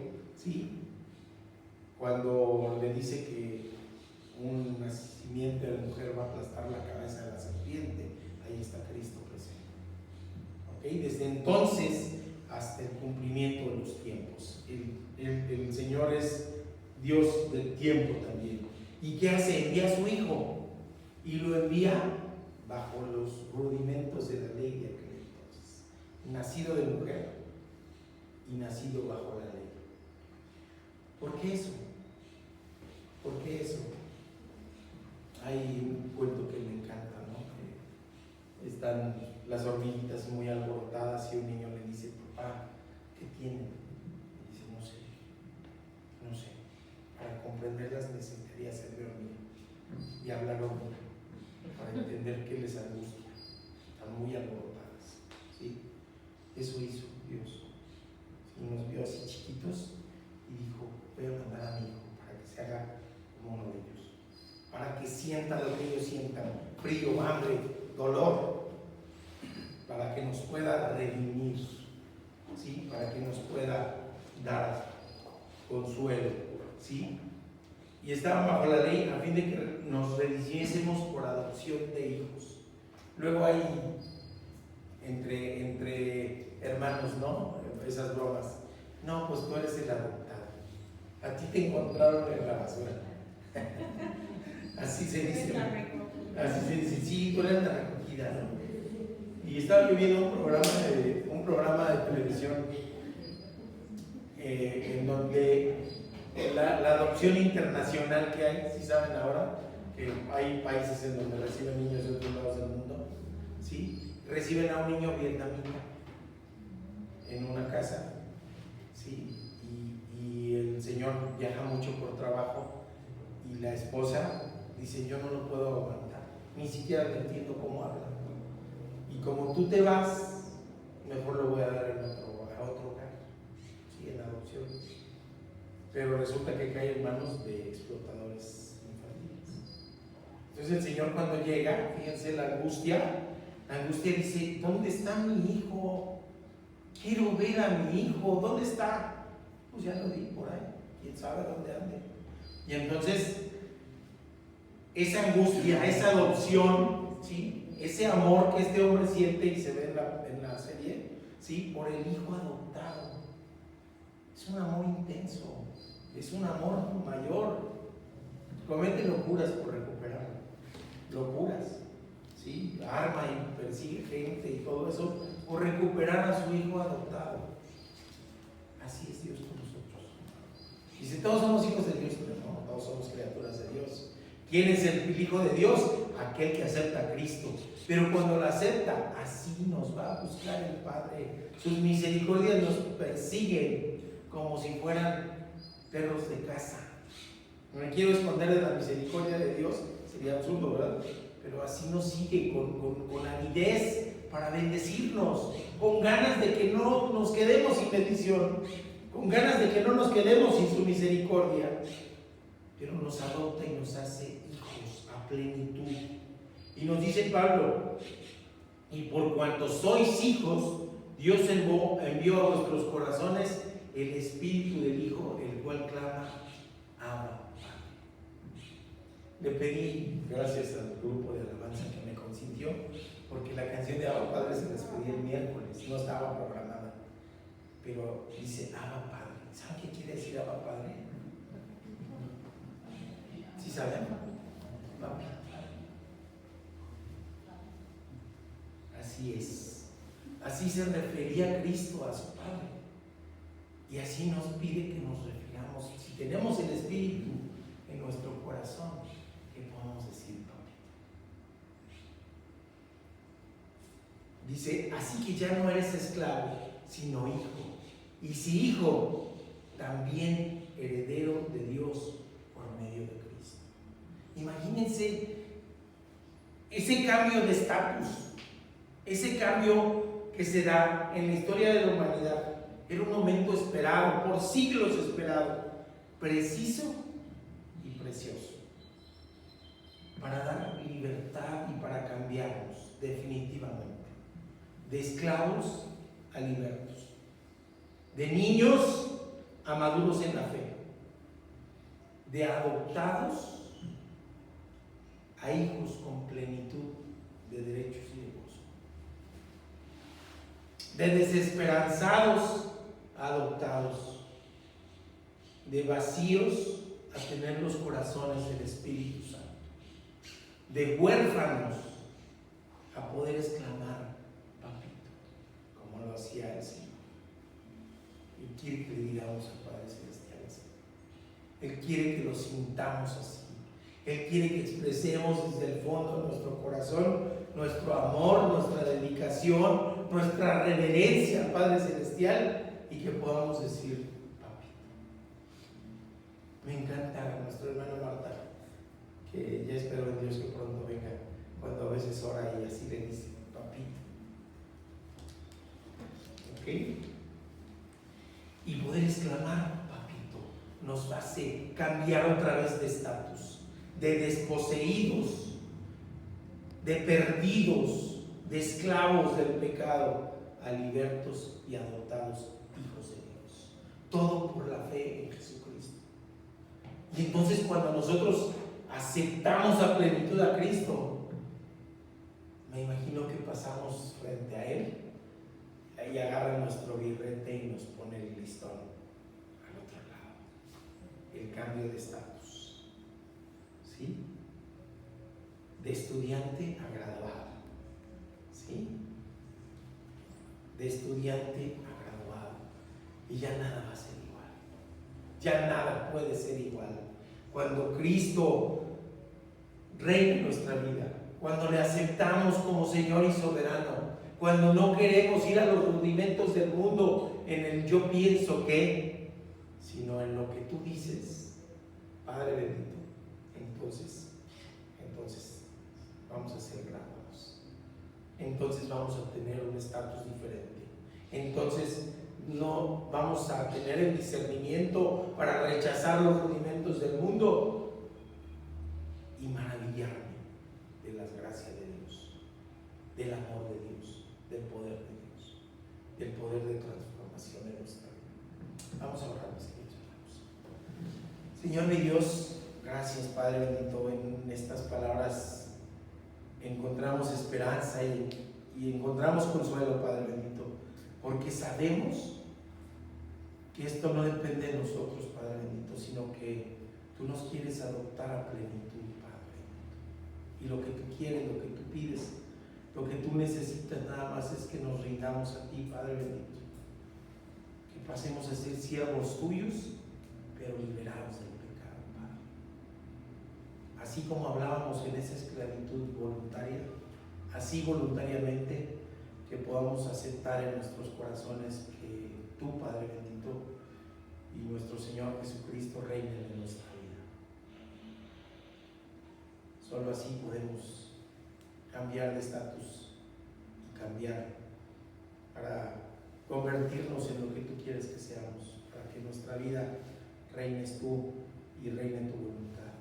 ¿sí? Cuando le dice que un nacimiento de la mujer va a aplastar la cabeza de la serpiente, ahí está Cristo presente. ¿Ok? Desde entonces hasta el cumplimiento de los tiempos. El Señor es Dios del tiempo también. ¿Y qué hace? Envía a su Hijo y lo envía bajo los rudimentos de la ley de aquel entonces. Nacido de mujer y nacido bajo la ley. ¿Por qué eso? ¿Por qué eso? Hay un cuento que me encanta, ¿no? Que están las hormiguitas muy alborotadas y un niño le dice, papá, ¿qué tienen? Y dice, no sé. Para comprenderlas necesitaría ser de hormiga y hablar hormiga para entender qué les angustia. Están muy alborotadas, ¿sí? Eso hizo Dios. Y nos vio así chiquitos y dijo, voy a mandar a mi hijo para que se haga como uno de ellos, para que sienta lo que ellos sientan, frío, hambre, dolor, para que nos pueda redimir, ¿sí? Para que nos pueda dar consuelo, ¿sí? Y estaban bajo la ley a fin de que nos redimiésemos por adopción de hijos. Luego hay entre hermanos, ¿no? Esas bromas. No, pues tú eres el adoptado. A ti te encontraron en la basura. Así se dice. Así se dice. Sí, tú eres la recogida, ¿no? Y estaba yo viendo un programa de televisión en donde la adopción internacional que hay, si saben ahora, que hay países en donde reciben niños de otros lados del mundo, ¿sí? Reciben a un niño vietnamita en una casa, ¿sí? Y el señor viaja mucho por trabajo y la esposa dice, yo no lo puedo aguantar, ni siquiera le entiendo cómo habla. Y como tú te vas, mejor lo voy a dar a otro hogar, ¿sí? En adopción. Pero resulta que cae en manos de explotadores infantiles. Entonces el Señor cuando llega, fíjense la angustia dice, ¿dónde está mi hijo? Quiero ver a mi hijo, ¿dónde está? Pues ya lo di por ahí, quién sabe dónde ande. Y entonces esa angustia, esa adopción, ¿sí? Ese amor que este hombre siente y se ve en la serie, ¿sí? Por el hijo adoptado, es un amor intenso, es un amor mayor. Comete locuras por recuperarlo, locuras, ¿sí? Arma y persigue gente y todo eso por recuperar a su hijo adoptado. Así es Dios con nosotros. Dice, todos somos hijos de Dios, pero no, todos somos criaturas de Dios. ¿Quién es el hijo de Dios? Aquel que acepta a Cristo. Pero cuando lo acepta, así nos va a buscar el Padre. Sus misericordias nos persiguen como si fueran perros de casa. No me quiero esconder de la misericordia de Dios, sería absurdo, ¿verdad? Pero así nos sigue con avidez para bendecirnos, con ganas de que no nos quedemos sin bendición, con ganas de que no nos quedemos sin su misericordia. Pero nos adopta y nos hace hijos a plenitud. Y nos dice Pablo, y por cuanto sois hijos, Dios envió a vuestros corazones el Espíritu del Hijo, el cual clama, Abba. Le pedí, gracias al grupo de alabanza que me consintió, porque la canción de Abba Padre se les pedí el miércoles, no estaba programada, pero dice Abba Padre. ¿Saben qué quiere decir Abba Padre? ¿Sí saben? Papi. Así es. Así se refería Cristo a su Padre. Y así nos pide que nos refiramos. Si tenemos el Espíritu en nuestro corazón, ¿qué podemos decir, papi? Dice, así que ya no eres esclavo, sino hijo. Y si hijo, también heredero de Dios por medio de Cristo. Imagínense ese cambio de estatus, ese cambio que se da en la historia de la humanidad. Era un momento esperado, por siglos esperado, preciso y precioso, para dar libertad y para cambiarnos definitivamente, de esclavos a libertos, de niños a maduros en la fe, de adoptados a hijos con plenitud de derechos y de gozo, de desesperanzados a adoptados, de vacíos a tener los corazones del Espíritu Santo, de huérfanos a poder exclamar, papito, como lo hacía el Señor. Él quiere que le digamos al Padre Celestial así. Él quiere que lo sintamos así. Él quiere que expresemos desde el fondo de nuestro corazón nuestro amor, nuestra dedicación, nuestra reverencia al Padre Celestial y que podamos decir, papito. Me encanta nuestro hermano Marta, que ya espero en Dios que pronto venga, cuando a veces ora y así le dice, papito. ¿Ok? Y poder exclamar, papito, nos hace cambiar otra vez de estatus, de desposeídos, de perdidos, de esclavos del pecado, a libertos y adoptados hijos de Dios. Todo por la fe en Jesucristo. Y entonces cuando nosotros aceptamos a plenitud a Cristo, me imagino que pasamos frente a Él, ahí agarra nuestro birrete y nos pone el listón al otro lado. El cambio de estatus. ¿Sí? De estudiante a graduado, ¿sí? De estudiante a graduado, y ya nada va a ser igual, ya nada puede ser igual. Cuando Cristo reine en nuestra vida, cuando le aceptamos como Señor y soberano, cuando no queremos ir a los rudimentos del mundo en el yo pienso que, sino en lo que tú dices, Padre bendito, entonces vamos a ser graduados, entonces vamos a tener un estatus diferente, entonces no vamos a tener el discernimiento para rechazar los rudimentos del mundo y maravillarme de las gracias de Dios, del amor de Dios, del poder de Dios, del poder de transformación en nuestra vida. Vamos a orar, mis queridos hermanos. Señor mi Dios, gracias Padre bendito, en estas palabras encontramos esperanza y encontramos consuelo, Padre bendito, porque sabemos que esto no depende de nosotros, Padre bendito, sino que tú nos quieres adoptar a plenitud, Padre bendito. Y lo que tú quieres, lo que tú pides, lo que tú necesitas nada más es que nos rindamos a ti, Padre bendito, que pasemos a ser siervos tuyos, pero liberados del pecado, Padre. Así como hablábamos en esa esclavitud voluntaria, así voluntariamente que podamos aceptar en nuestros corazones que tú, Padre bendito, y nuestro Señor Jesucristo reinen en nuestra vida. Solo así podemos cambiar de estatus y cambiar para convertirnos en lo que tú quieres que seamos, para que en nuestra vida reines tú y reine tu voluntad.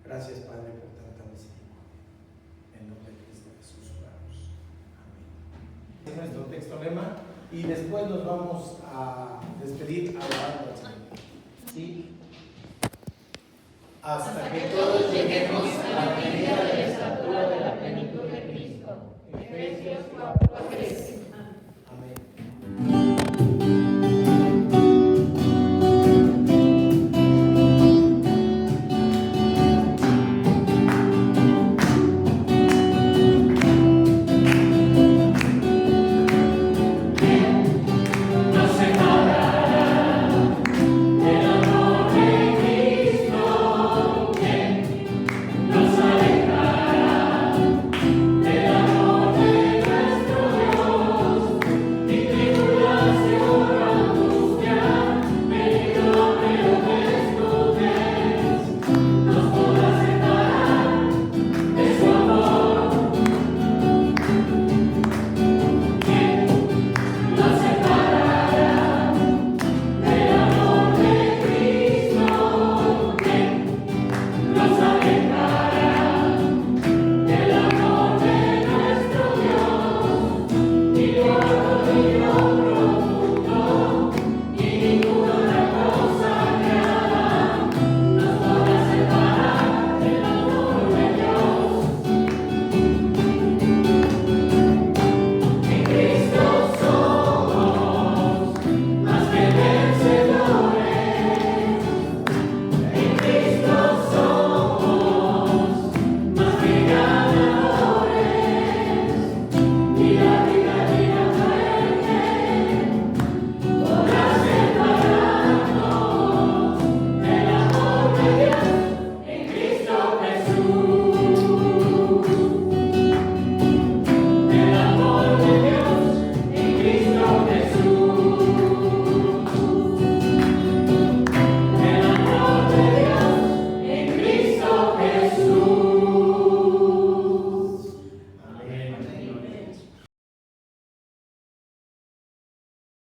Gracias, Padre, por tanta misericordia. En nombre de Cristo Jesús oramos. Amén. Es nuestro texto lema y después nos vamos a despedir alabando al Señor. ¿Sí? Hasta que todos lleguemos a la medida de la estatura de la plenitud de Cristo. Efesios 4:3.